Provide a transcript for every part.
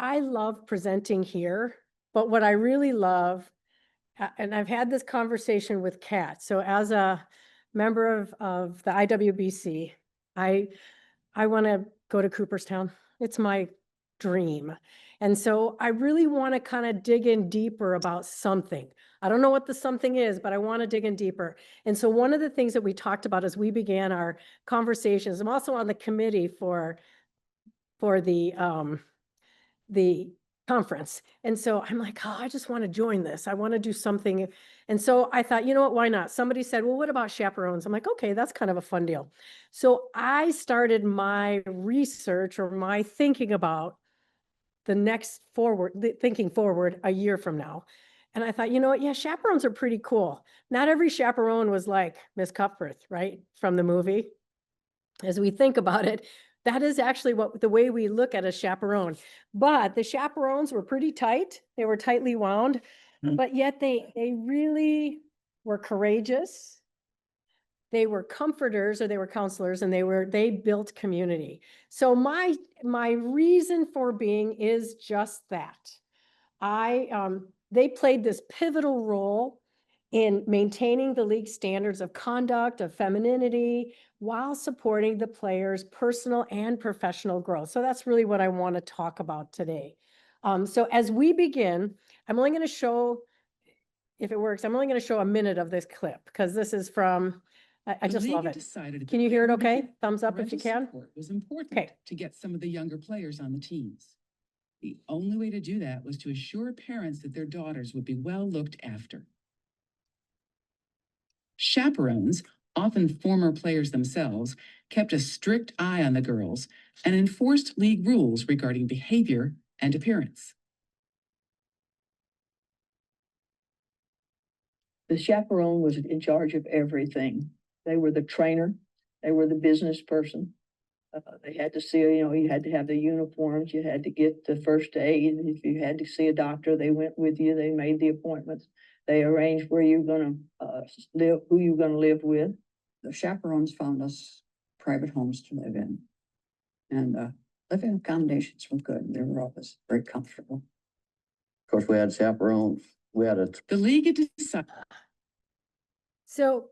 I love presenting here, but what I really love, and I've had this conversation with Kat. So as a member of the IWBC, I want to go to Cooperstown. It's my dream. And so I really want to kind of dig in deeper about something. I don't know what the something is, but I want to dig in deeper. And so one of the things that we talked about as we began our conversations, I'm also on the committee for the conference. And so I'm like, oh, I just want to join this. I want to do something. And so I thought, you know what, why not? Somebody said, well, what about chaperones? I'm like, okay, that's kind of a fun deal. So I started my research or my thinking about the next thinking forward a year from now. And I thought, you know what? Yeah, chaperones are pretty cool. Not every chaperone was like Miss Cuthbert, right? From the movie. As we think about it, that is actually the way we look at a chaperone. But the chaperones were pretty tight. They were tightly wound, but yet they really were courageous. They were comforters, or they were counselors, and they built community. So my reason for being is just that. They played this pivotal role in maintaining the league standards of conduct, of femininity, while supporting the players' personal and professional growth. So that's really what I want to talk about today. So as we begin, I'm only going to show, if it works, I'm only going to show a minute of this clip, because this is from, I just love it. Can you hear it okay? Thumbs up if you can. It was important to get some of the younger players on the teams. The only way to do that was to assure parents that their daughters would be well looked after. Chaperones, often former players themselves, kept a strict eye on the girls and enforced league rules regarding behavior and appearance. The chaperone was in charge of everything. They were the trainer. They were the business person. They had to see, you had to have the uniforms. You had to get the first aid. If you had to see a doctor, they went with you. They made the appointments. They arranged where you're going to live, who you're going to live with. The chaperones found us private homes to live in. And living accommodations were good. They were always very comfortable. Of course, we had chaperones. We had The league had decided. So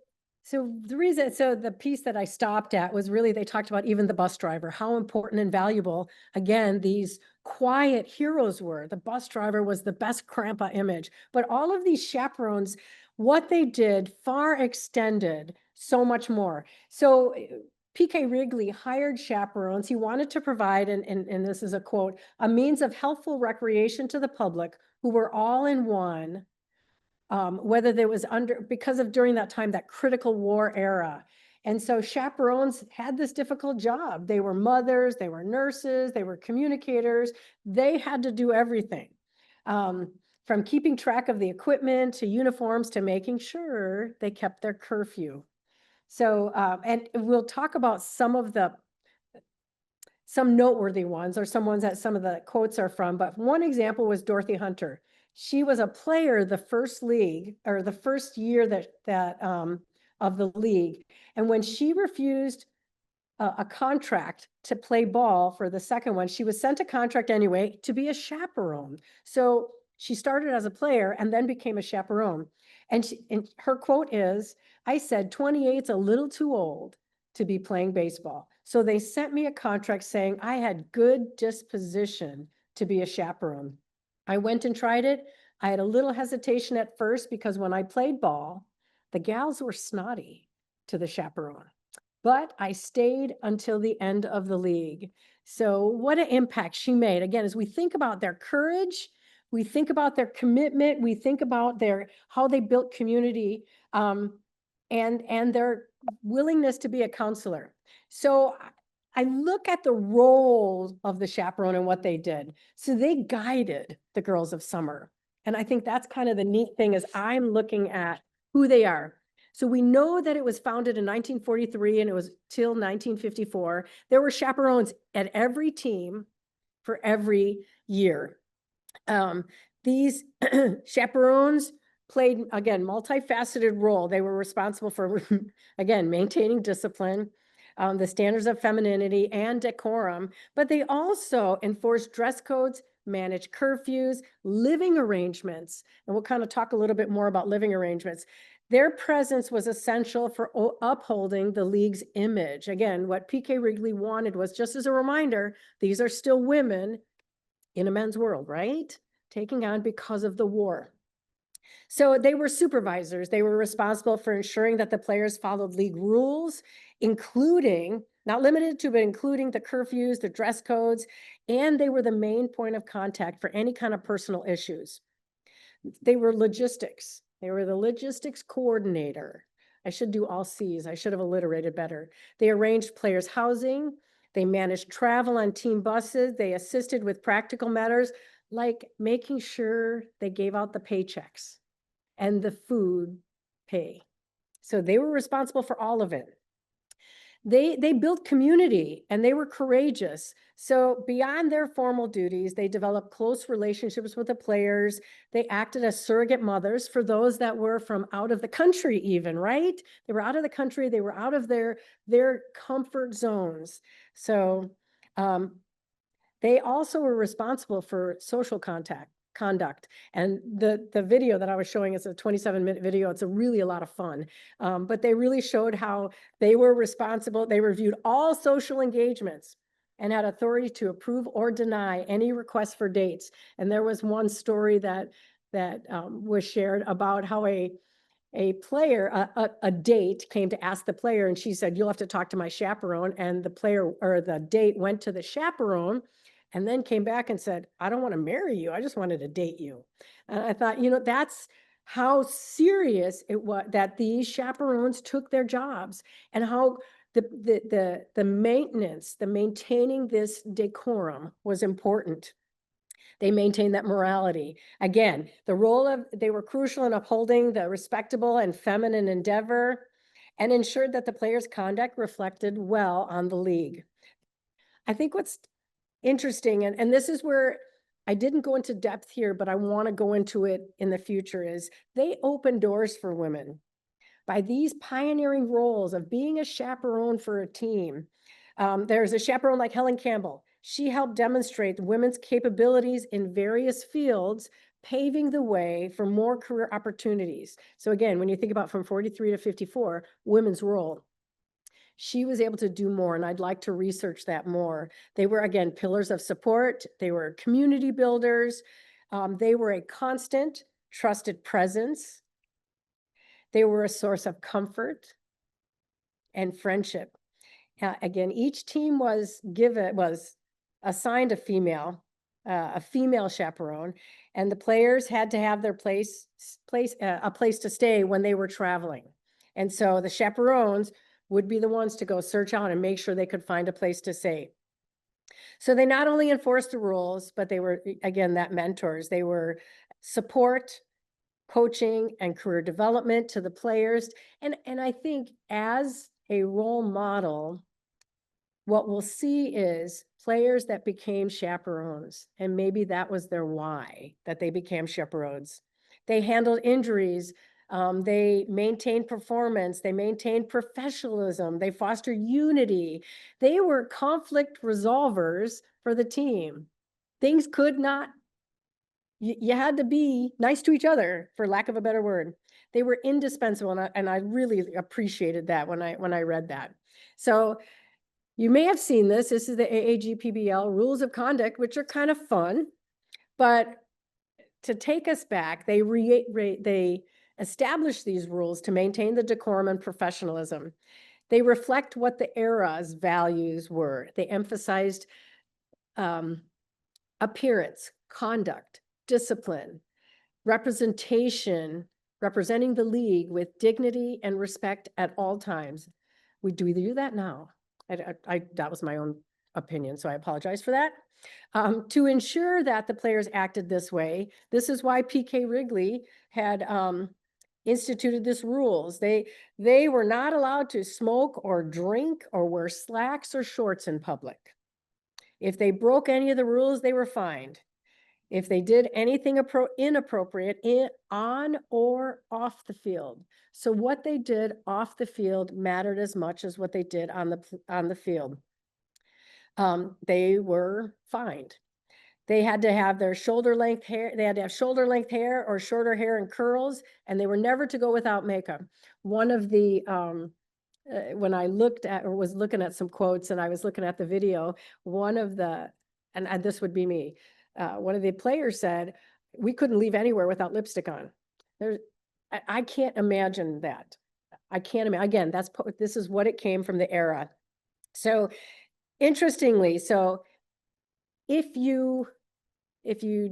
the piece that I stopped at was really, they talked about even the bus driver, how important and valuable, again, these quiet heroes were. The bus driver was the best grandpa image, but all of these chaperones, what they did far extended so much more. So P.K. Wrigley hired chaperones. He wanted to provide, and this is a quote, a means of healthful recreation to the public who were all in one. Whether there was because of during that time, that critical war era. And so chaperones had this difficult job. They were mothers, they were nurses, they were communicators. They had to do everything. From keeping track of the equipment to uniforms to making sure they kept their curfew. So, and we'll talk about some noteworthy ones, or some ones that some of the quotes are from, but one example was Dorothy Hunter. She was a player the first league, or the first year of the league. And when she refused a contract to play ball for the second one, she was sent a contract anyway to be a chaperone. So she started as a player and then became a chaperone. And her quote is, I said, 28's a little too old to be playing baseball. So they sent me a contract saying I had good disposition to be a chaperone. I went and tried it. I had a little hesitation at first because when I played ball, the gals were snotty to the chaperone, but I stayed until the end of the league. So what an impact she made. Again, as we think about their courage, we think about their commitment, we think about how they built community, and their willingness to be a counselor. So I look at the role of the chaperone and what they did. So they guided the girls of summer. And I think that's kind of the neat thing, is I'm looking at who they are. So we know that it was founded in 1943 and it was till 1954. There were chaperones at every team for every year. These chaperones played, again, multifaceted role. They were responsible for, again, maintaining discipline, the standards of femininity and decorum, but they also enforced dress codes, manage curfews, living arrangements. And we'll kind of talk a little bit more about living arrangements. Their presence was essential for upholding the league's image. Again, what PK Wrigley wanted was, just as a reminder, these are still women in a men's world, right? Taking on because of the war. So they were supervisors. They were responsible for ensuring that the players followed league rules, including, not limited to, but including the curfews, the dress codes, and they were the main point of contact for any kind of personal issues. They were logistics. They were the logistics coordinator. I should do all C's. I should have alliterated better. They arranged players' housing. They managed travel on team buses. They assisted with practical matters like making sure they gave out the paychecks and the food pay. So they were responsible for all of it. They built community and they were courageous. So beyond their formal duties, they developed close relationships with the players. They acted as surrogate mothers for those that were from out of the country even, right? They were out of the country. They were out of their comfort zones. So they also were responsible for social conduct. And the video that I was showing is a 27-minute video. It's really a lot of fun. But they really showed how they were responsible. They reviewed all social engagements and had authority to approve or deny any requests for dates. And there was one story that was shared about how a player, a date came to ask the player, and she said, "You'll have to talk to my chaperone." And the player, or the date, went to the chaperone and then came back and said, "I don't want to marry you. I just wanted to date you." And I thought, that's how serious it was that these chaperones took their jobs, and how the maintenance, the maintaining this decorum was important. They maintained that morality. Again, they were crucial in upholding the respectable and feminine endeavor, and ensured that the players' conduct reflected well on the league. I think what's interesting, and this is where I didn't go into depth here, but I want to go into it in the future, is they opened doors for women by these pioneering roles of being a chaperone for a team. There's a chaperone like Helen Campbell. She helped demonstrate women's capabilities in various fields, paving the way for more career opportunities. So again, when you think about from 43 to 54, women's role, she was able to do more, and I'd like to research that more. They were, again, pillars of support. They were community builders. They were a constant, trusted presence. They were a source of comfort and friendship. Again, each team was assigned a female chaperone, and the players had to have their a place to stay when they were traveling. And so the chaperones would be the ones to go search out and make sure they could find a place to stay. So they not only enforced the rules, but they were, again, that mentors. They were support, coaching, and career development to the players. And I think as a role model, what we'll see is players that became chaperones, and maybe that was their why, that they became chaperones. They handled injuries. They maintained performance. They maintained professionalism. They fostered unity. They were conflict resolvers for the team. Things could not, you had to be nice to each other, for lack of a better word. They were indispensable, and I really appreciated that when I read that. So you may have seen this. This is the AAGPBL Rules of Conduct, which are kind of fun. But to take us back, they established these rules to maintain the decorum and professionalism. They reflect what the era's values were. They emphasized appearance, conduct, discipline, representing the league with dignity and respect at all times. Do we do that now? That was my own opinion, so I apologize for that. To ensure that the players acted this way, this is why PK Wrigley had instituted these rules. They were not allowed to smoke or drink or wear slacks or shorts in public. If they broke any of the rules, they were fined. If they did anything inappropriate on or off the field. So what they did off the field mattered as much as what they did on the field. They were fined. They had to have their shoulder length hair. They had to have shoulder length hair or shorter hair and curls, and they were never to go without makeup. One of the, when I looked at or was looking at some quotes and I was looking at the video, one of the, and this would be me, one of the players said, we couldn't leave anywhere without lipstick on. I can't imagine that. I can't imagine. Again, this is what it came from the era. So interestingly, so if you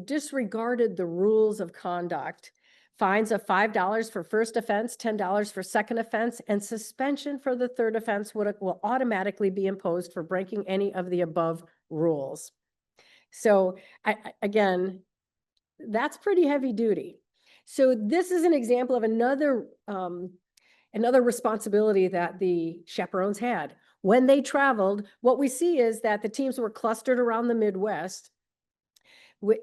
disregarded the rules of conduct, fines of $5 for first offense, $10 for second offense, and suspension for the third offense will automatically be imposed for breaking any of the above rules. So again, that's pretty heavy duty. So this is an example of another responsibility that the chaperones had. When they traveled, what we see is that the teams were clustered around the Midwest,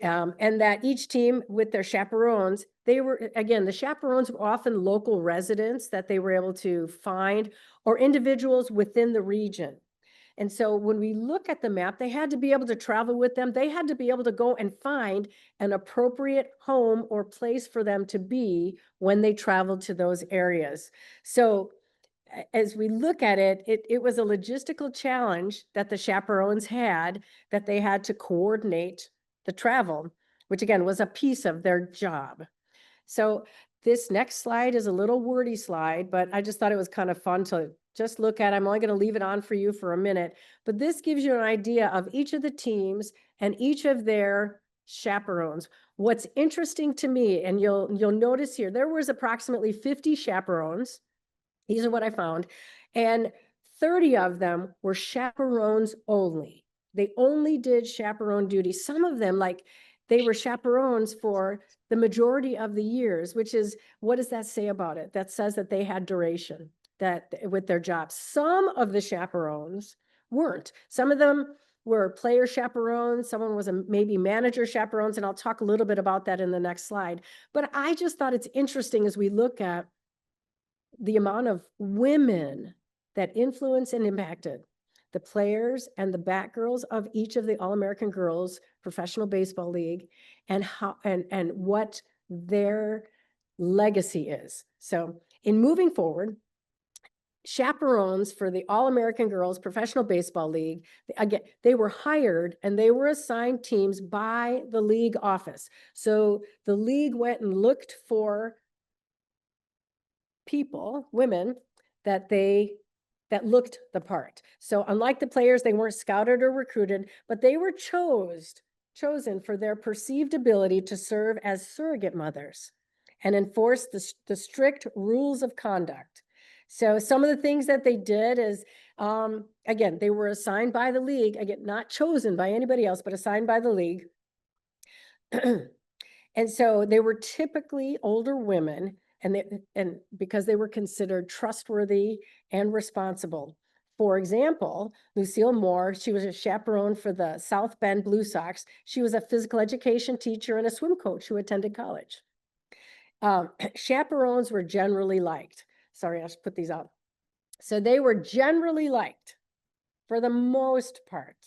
and that each team with their chaperones, the chaperones were often local residents that they were able to find, or individuals within the region. And so when we look at the map, they had to be able to travel with them. They had to be able to go and find an appropriate home or place for them to be when they traveled to those areas. So as we look at it, it was a logistical challenge that the chaperones had, that they had to coordinate the travel, which again was a piece of their job. So this next slide is a little wordy slide, but I just thought it was kind of fun to just look at. I'm only going to leave it on for you for a minute, but this gives you an idea of each of the teams and each of their chaperones. What's interesting to me, and you'll notice here, there was approximately 50 chaperones. These are what I found. And 30 of them were chaperones only. They only did chaperone duty. Some of them, like, they were chaperones for the majority of the years, which is, what does that say about it? That says that they had duration with their jobs. Some of the chaperones weren't. Some of them were player chaperones. Someone was maybe manager chaperones, and I'll talk a little bit about that in the next slide. But I just thought it's interesting as we look at the amount of women that influenced and impacted the players and the Batgirls of each of the All-American Girls Professional Baseball League, and how and what their legacy is. So in moving forward, chaperones for the All-American Girls Professional Baseball League, again, they were hired and they were assigned teams by the league office. So the league went and looked for people, women, that looked the part. So unlike the players, they weren't scouted or recruited, but they were chosen for their perceived ability to serve as surrogate mothers and enforce the strict rules of conduct. So some of the things that they did is, again, they were assigned by the league, again, not chosen by anybody else, but assigned by the league. And so they were typically older women, and because they were considered trustworthy and responsible. For example, Lucille Moore, she was a chaperone for the South Bend Blue Sox. She was a physical education teacher and a swim coach who attended college. Chaperones were generally liked. Sorry, I should put these out. So they were generally liked for the most part.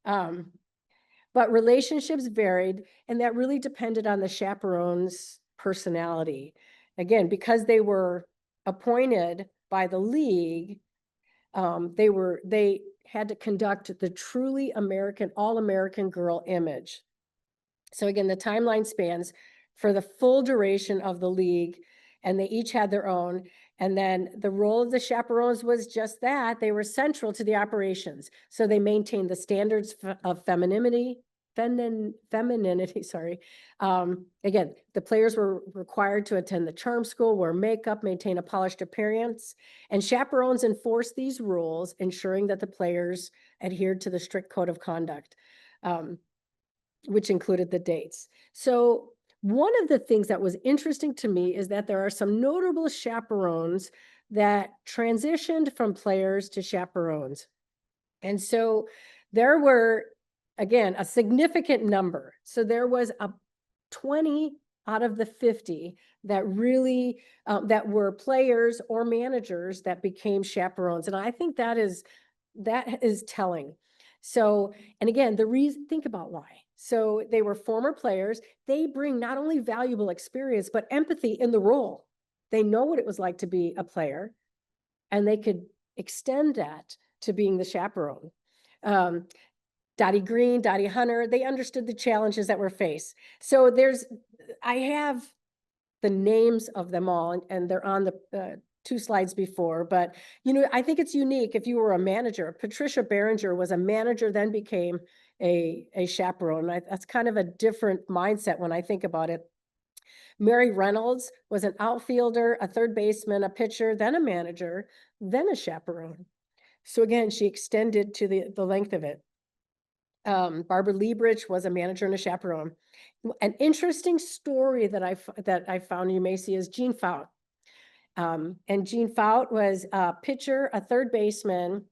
But relationships varied, and that really depended on the chaperone's personality. Again, because they were appointed by the league, they had to conduct the truly American, all-American girl image. So again, the timeline spans for the full duration of the league, and they each had their own. And then the role of the chaperones was just that. They were central to the operations. So they maintained the standards of femininity, sorry. Again, the players were required to attend the charm school, wear makeup, maintain a polished appearance, and chaperones enforced these rules, ensuring that the players adhered to the strict code of conduct, which included the dates. So one of the things that was interesting to me is that there are some notable chaperones that transitioned from players to chaperones. And so there were, again, a significant number. So there was a 20 out of the 50 that really, that were players or managers that became chaperones. And I think that is telling. So, and again, the reason, think about why. So they were former players. They bring not only valuable experience, but empathy in the role. They know what it was like to be a player, and they could extend that to being the chaperone. Dottie Green, Dottie Hunter, they understood the challenges that were faced. So I have the names of them all, and they're on the 2 slides before, but I think it's unique if you were a manager. Patricia Behringer was a manager, then became a chaperone. That's kind of a different mindset when I think about it. Mary Reynolds was an outfielder, a third baseman, a pitcher, then a manager, then a chaperone. So again, she extended to the length of it. Barbara Liebridge was a manager and a chaperone. An interesting story that I found you may see is Jean Fout. And Jean Fout was a pitcher, a third baseman.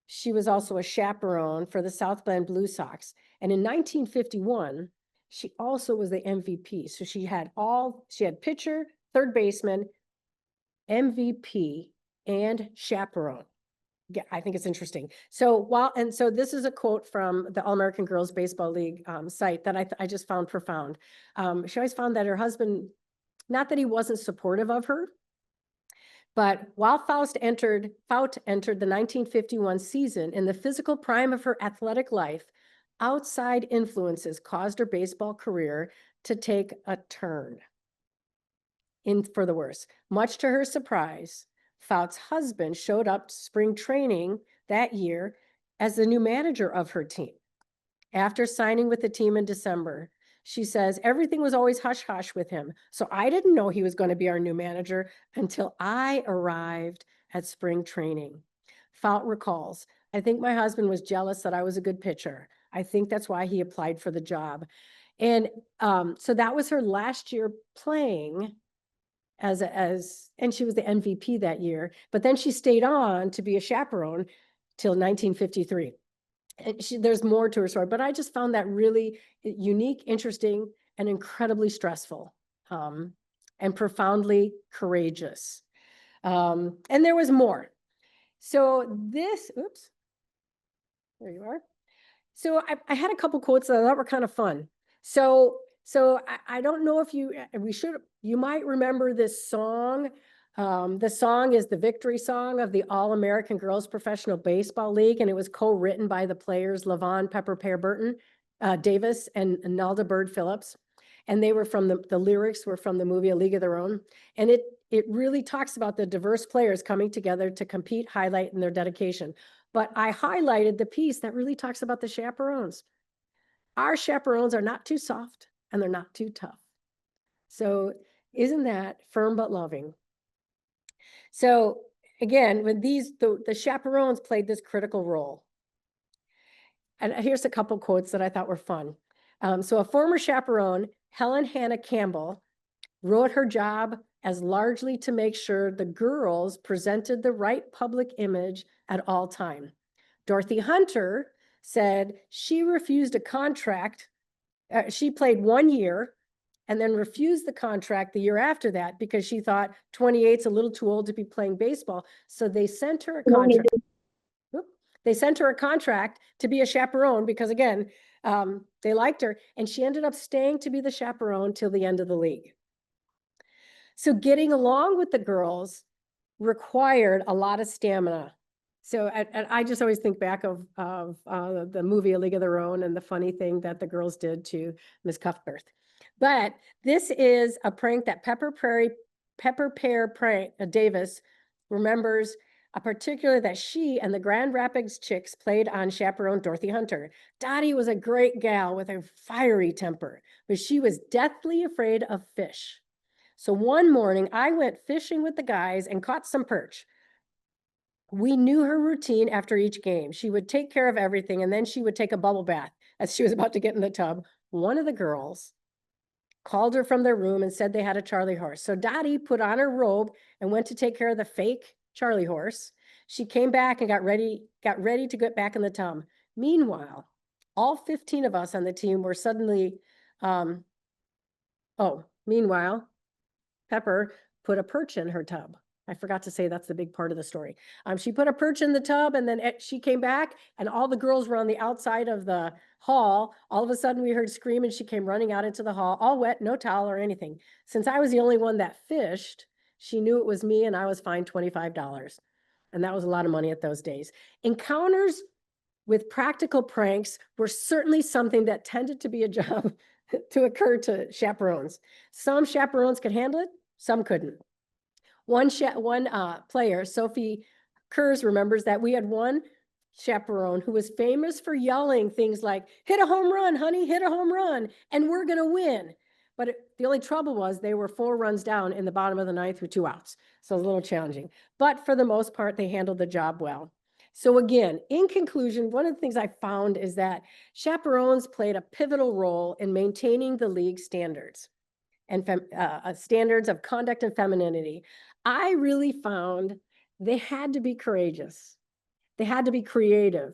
She was also a chaperone for the South Bend Blue Sox. And in 1951, she also was the MVP. So she had pitcher, third baseman, MVP, and chaperone. Yeah, I think it's interesting. So so this is a quote from the All-American Girls Baseball League site that I just found profound. She always found that her husband, not that he wasn't supportive of her, but while Faust entered the 1951 season in the physical prime of her athletic life, outside influences caused her baseball career to take a turn for the worse. Much to her surprise, Fout's husband showed up to spring training that year as the new manager of her team. After signing with the team in December, she says, everything was always hush-hush with him. So I didn't know he was going to be our new manager until I arrived at spring training. Fout recalls, I think my husband was jealous that I was a good pitcher. I think that's why he applied for the job. And so that was her last year playing and she was the MVP that year, but then she stayed on to be a chaperone till 1953. And there's more to her story, but I just found that really unique, interesting, and incredibly stressful, and profoundly courageous. And there was more. So oops, there you are. So I had a couple quotes that I thought were kind of fun. So I don't know if you might remember this song. The song is the victory song of the All-American Girls Professional Baseball League, and it was co-written by the players LaVon Pepper Pear Burton Davis and Nalda Bird Phillips. And they were from the lyrics were from the movie A League of Their Own. And it really talks about the diverse players coming together to compete, highlight, and their dedication. But I highlighted the piece that really talks about the chaperones. Our chaperones are not too soft and they're not too tough. So isn't that firm but loving? So again, when the chaperones played this critical role. And here's a couple quotes that I thought were fun. So a former chaperone, Helen Hannah Campbell, wrote her job as largely to make sure the girls presented the right public image at all time. Dorothy Hunter said she refused a contract. She played 1 year and then refused the contract the year after that because she thought 28's a little too old to be playing baseball. So they sent her a contract. They sent her a contract to be a chaperone because, again, they liked her, and she ended up staying to be the chaperone till the end of the league. So getting along with the girls required a lot of stamina. So I just always think back of the movie A League of Their Own and the funny thing that the girls did to Miss Cuthbert. But this is a prank that Pepper Pear Davis remembers, particularly that she and the Grand Rapids Chicks played on chaperone Dorothy Hunter. Dottie was a great gal with a fiery temper, but she was deathly afraid of fish. So one morning I went fishing with the guys and caught some perch. We knew her routine after each game. She would take care of everything, and then she would take a bubble bath as she was about to get in the tub. One of the girls called her from their room and said they had a Charlie horse. So Dottie put on her robe and went to take care of the fake Charlie horse. She came back and got ready to get back in the tub. Meanwhile, all 15 of us on the team were suddenly, meanwhile, Pepper put a perch in her tub. I forgot to say that's the big part of the story. She put a perch in the tub and then she came back and all the girls were on the outside of the hall. All of a sudden we heard scream and she came running out into the hall, all wet, no towel or anything. Since I was the only one that fished, she knew it was me and I was fined $25. And that was a lot of money at those days. Encounters with practical pranks were certainly something that tended to be a job to occur to chaperones. Some chaperones could handle it, some couldn't. One player, Sophie Kurz, remembers that we had one chaperone who was famous for yelling things like, hit a home run, honey, hit a home run, and we're going to win. But the only trouble was they were 4 runs down in the bottom of the 9th with 2 outs. So it was a little challenging. But for the most part, they handled the job well. So again, in conclusion, one of the things I found is that chaperones played a pivotal role in maintaining the league standards and standards of conduct and femininity. I really found they had to be courageous. They had to be creative.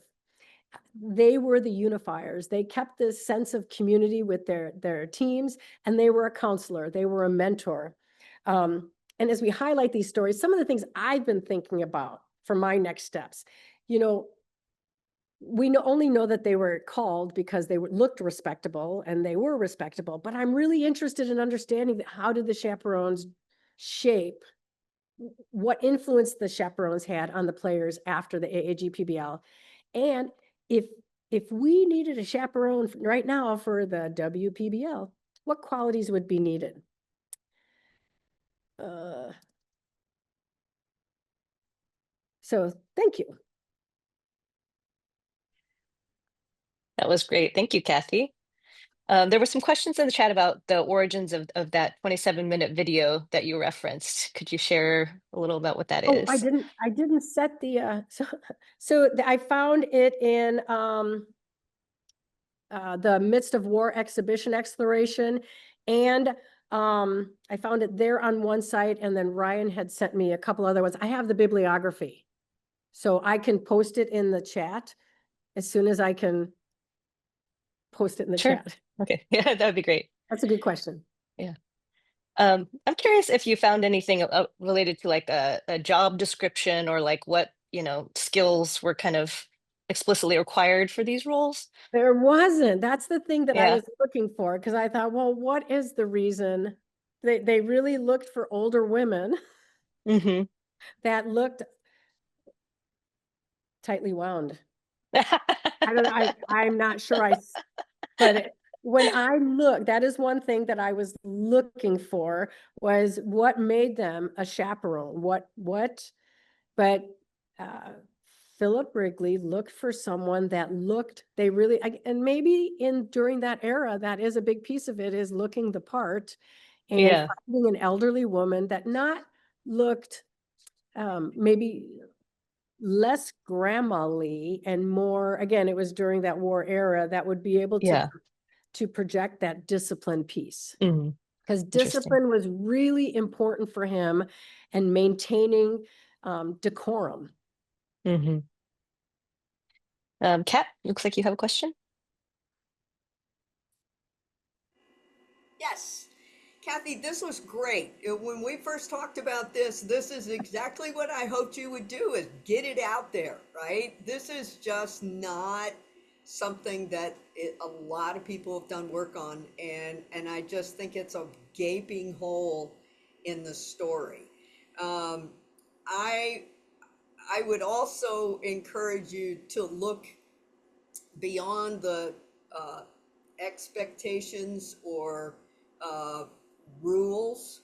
They were the unifiers. They kept this sense of community with their teams, and they were a counselor. They were a mentor. And as we highlight these stories, some of the things I've been thinking about for my next steps, you know, we only know that they were called because they looked respectable and they were respectable, but I'm really interested in understanding how did the chaperones shape, what influence the chaperones had on the players after the AAGPBL. And if we needed a chaperone right now for the WPBL, what qualities would be needed? So thank you. That was great. Thank you, Cathy. There were some questions in the chat about the origins of that 27-minute video that you referenced. Could you share a little about what that is? I didn't set the, I found it in the Midst of War exhibition exploration. And I found it there on one site, and then Ryan had sent me a couple other ones. I have the bibliography, so I can post it in the chat as soon as I can post it in the chat. Okay, yeah, that would be great. That's a good question. Yeah. I'm curious if you found anything related to like a job description or like what, you know, skills were kind of explicitly required for these roles. There wasn't. That's the thing that I Yeah. was looking for, because I thought, well, what is the reason? They really looked for older women Mm-hmm. that looked tightly wound. I don't know. I'm not sure but when I look, that is one thing that I was looking for, was what made them a chaperone. But Philip Wrigley looked for someone that looked, and maybe during that era, that is a big piece of it, is looking the part and finding an elderly woman that not looked maybe less grandma-ly and more, again, it was during that war era, that would be able to project that discipline piece. Because discipline was really important for him and maintaining decorum. Kat, looks like you have a question. Yes. Cathy, this was great. When we first talked about this is exactly what I hoped you would do, is get it out there, right? This is just not something that a lot of people have done work on, and I just think it's a gaping hole in the story. I would also encourage you to look beyond the expectations or rules,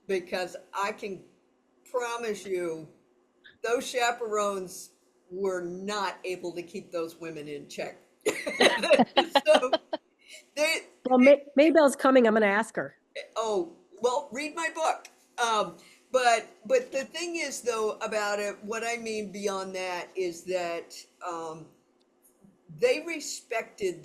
because I can promise you those chaperones were not able to keep those women in check. So well, Maybelle's coming. I'm going to ask her. Oh, well, read my book. But the thing is, though, about it, what I mean beyond that is that they respected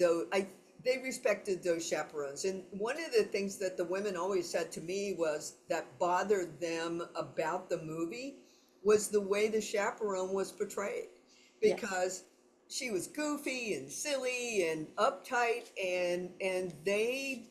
those chaperones. And one of the things that the women always said to me was that bothered them about the movie was the way the chaperone was portrayed, because she was goofy and silly and uptight, and they,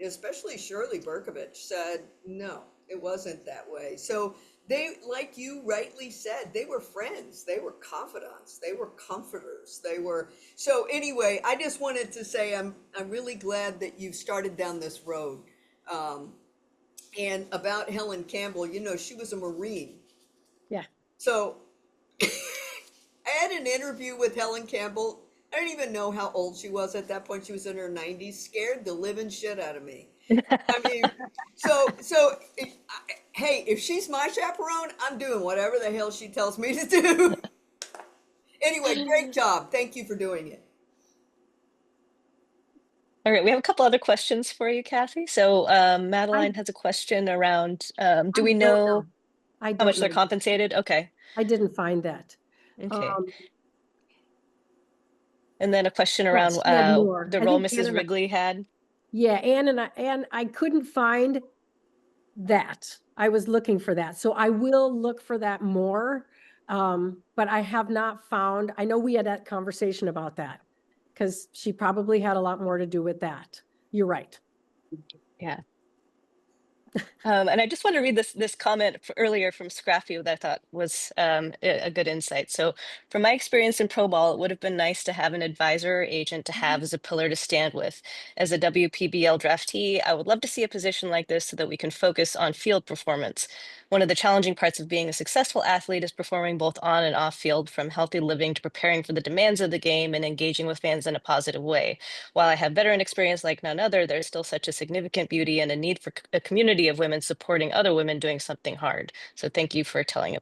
especially Shirley Berkovich, said, no, It wasn't that way. So they, like you rightly said, they were friends, they were confidants, they were comforters, they were. So anyway, I just wanted to say I'm really glad that you started down this road. Um, and about Helen Campbell, you know, she was a Marine. Yeah. So I had an interview with Helen Campbell. I don't even know how old she was at that point. She was in her 90s, scared the living shit out of me. I mean, hey, if she's my chaperone, I'm doing whatever the hell she tells me to do. Anyway, great job. Thank you for doing it. All right, we have a couple other questions for you, Cathy. So Madeline has a question around, do we know I how much don't they're know. compensated? Okay. I didn't find that. Okay. And then a question Yes, around she had more. the I role think Ann Mrs. and I- Wrigley had. Yeah, and I couldn't find that. I was looking for that. So I will look for that more. But I have not found, I know we had that conversation about that because she probably had a lot more to do with that. You're right. Yeah. And I just want to read this comment earlier from Scrappy that I thought was a good insight. So from my experience in pro ball, it would have been nice to have an advisor or agent to have as a pillar to stand with. As a WPBL draftee, I would love to see a position like this so that we can focus on field performance. One of the challenging parts of being a successful athlete is performing both on and off field, from healthy living to preparing for the demands of the game and engaging with fans in a positive way. While I have veteran experience like none other, there's still such a significant beauty and a need for a community of women supporting other women doing something hard. So thank you for talking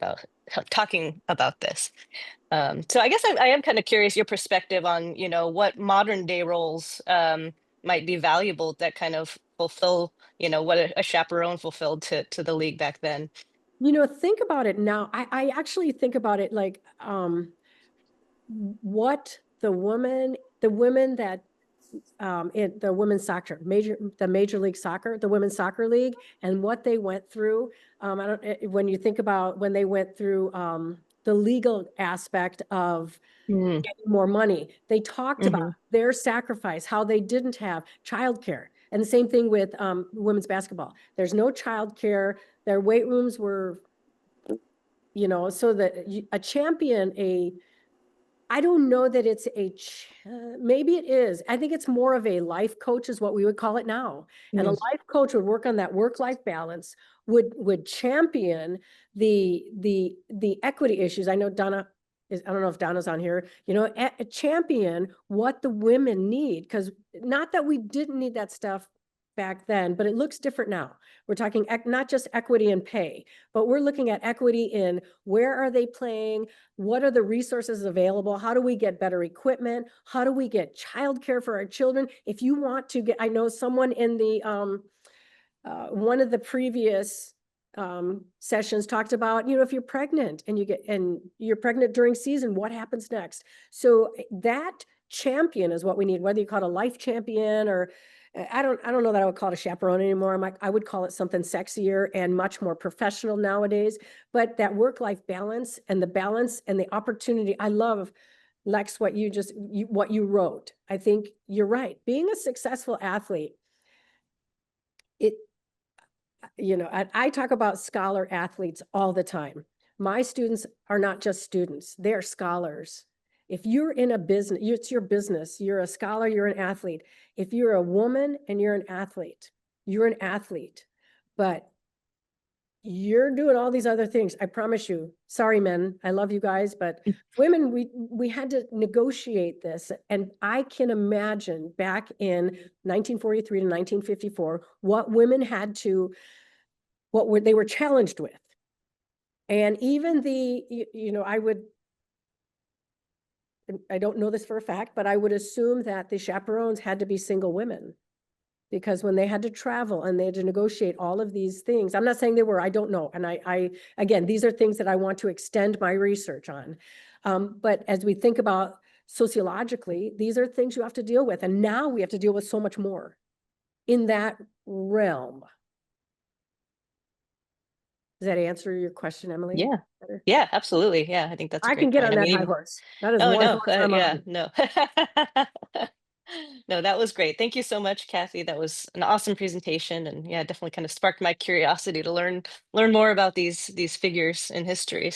about this. So I guess I am kind of curious your perspective on, you know, what modern day roles might be valuable that kind of fulfill, you know, what a chaperone fulfilled to the league back then. You know, think about it now. I actually think about it like what the women that in the women's soccer, the Major League Soccer, the Women's Soccer League, and what they went through. When you think about when they went through the legal aspect of Mm, getting more money, they talked about mhm. their sacrifice, how they didn't have childcare. And the same thing with women's basketball. There's no childcare. Their weight rooms were, you know, so that a champion, I don't know that it's maybe it is. I think it's more of a life coach is what we would call it now. And a Mm. life coach would work on that work-life balance, would champion the equity issues. I know Donna is, I don't know if Donna's on here, you know, champion what the women need. Because not that we didn't need that stuff back then, but it looks different now. We're talking not just equity and pay, but we're looking at equity in where are they playing? What are the resources available? How do we get better equipment? How do we get childcare for our children? If you want to get, I know someone in the, one of the previous sessions talked about, you know, if you're pregnant and you're pregnant during season, what happens next? So that champion is what we need, whether you call it a life champion or I don't know that I would call it a chaperone anymore. I would call it something sexier and much more professional nowadays. But that work-life balance and the opportunity, I love, Lex, what you wrote. I think you're right. Being a successful athlete, you know, I talk about scholar athletes all the time. My students are not just students, they're scholars. If you're in a business, it's your business, you're a scholar, you're an athlete. If you're a woman and you're an athlete, you're an athlete. But you're doing all these other things. I promise you. Sorry, men. I love you guys, but women, we had to negotiate this. And I can imagine back in 1943 to 1954, what women had to, they were challenged with. And even you know, I don't know this for a fact, but I would assume that the chaperones had to be single women. Because when they had to travel and they had to negotiate all of these things, I'm not saying they were, I don't know. And again, these are things that I want to extend my research on. But as we think about sociologically, these are things you have to deal with. And now we have to deal with so much more in that realm. Does that answer your question, Emily? Yeah. Better? Yeah, absolutely. Yeah, I think that's a I can great get point. on I that mean, high horse. That is oh one no, horse I'm yeah, on. no. No, that was great. Thank you so much, Cathy. That was an awesome presentation, and yeah, definitely kind of sparked my curiosity to learn more about these figures in history.